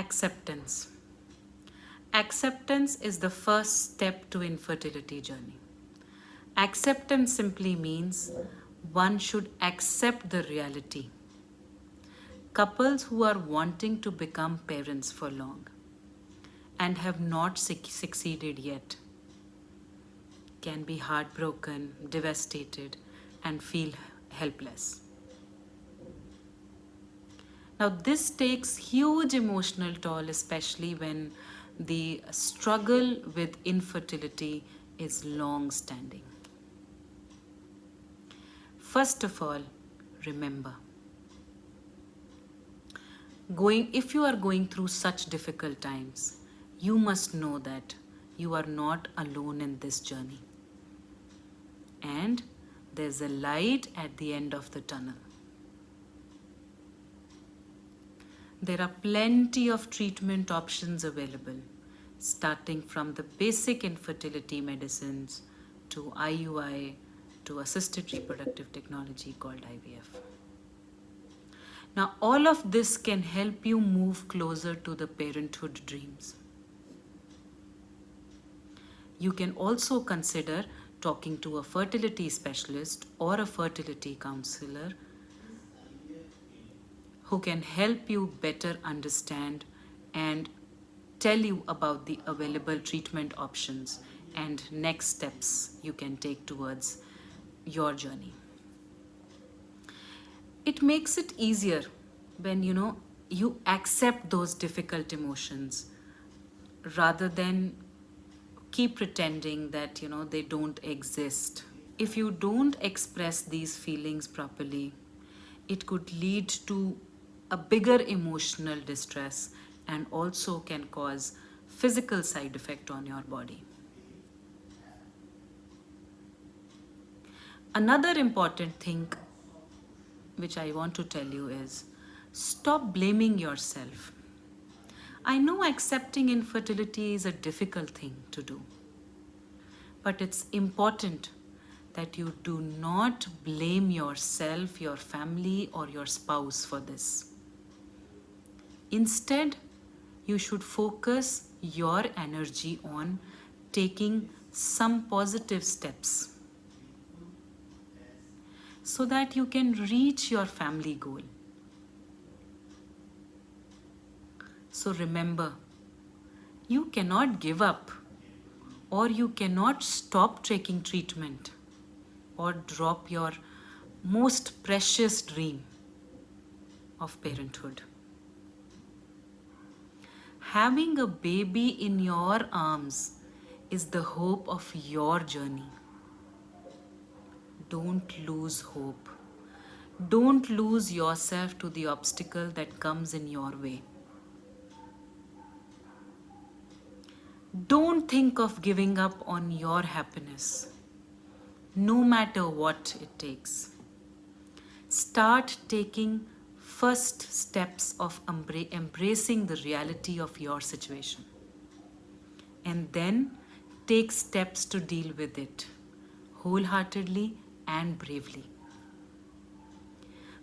Acceptance. Acceptance is the first step to infertility journey. Acceptance simply means one should accept the reality. Couples who are wanting to become parents for long and have not succeeded yet can be heartbroken, devastated, and feel helpless. Now, this takes huge emotional toll, especially when the struggle with infertility is long standing. First of all, remember, if you are going through such difficult times, you must know that you are not alone in this journey. And there's a light at the end of the tunnel. There are plenty of treatment options available, starting from the basic infertility medicines to IUI to assisted reproductive technology called IVF. Now, all of this can help you move closer to the parenthood dreams. You can also consider talking to a fertility specialist or a fertility counselor who can help you better understand and tell you about the available treatment options and next steps you can take towards your journey. It makes it easier when you accept those difficult emotions rather than keep pretending that they don't exist. If you don't express these feelings properly, it could lead to a bigger emotional distress and also can cause physical side effect on your body. Another important thing which I want to tell you is stop blaming yourself. I know accepting infertility is a difficult thing to do, but it's important that you do not blame yourself, your family, or your spouse for this. Instead, you should focus your energy on taking some positive steps so that you can reach your family goal. So remember, you cannot give up or you cannot stop taking treatment or drop your most precious dream of parenthood. Having a baby in your arms is the hope of your journey. Don't lose hope. Don't lose yourself to the obstacle that comes in your way. Don't think of giving up on your happiness, no matter what it takes. Start taking first steps of embracing the reality of your situation. And then take steps to deal with it wholeheartedly and bravely.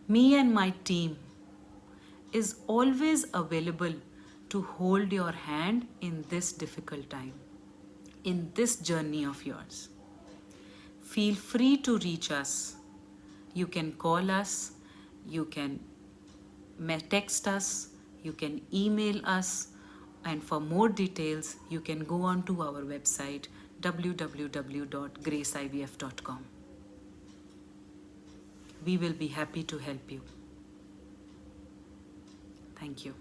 Me and my team is always available to hold your hand in this difficult time, in this journey of yours. Feel free to reach us. You can call us, you can text us, you can email us, and for more details, you can go on to our website www.graceivf.com. We will be happy to help you. Thank you.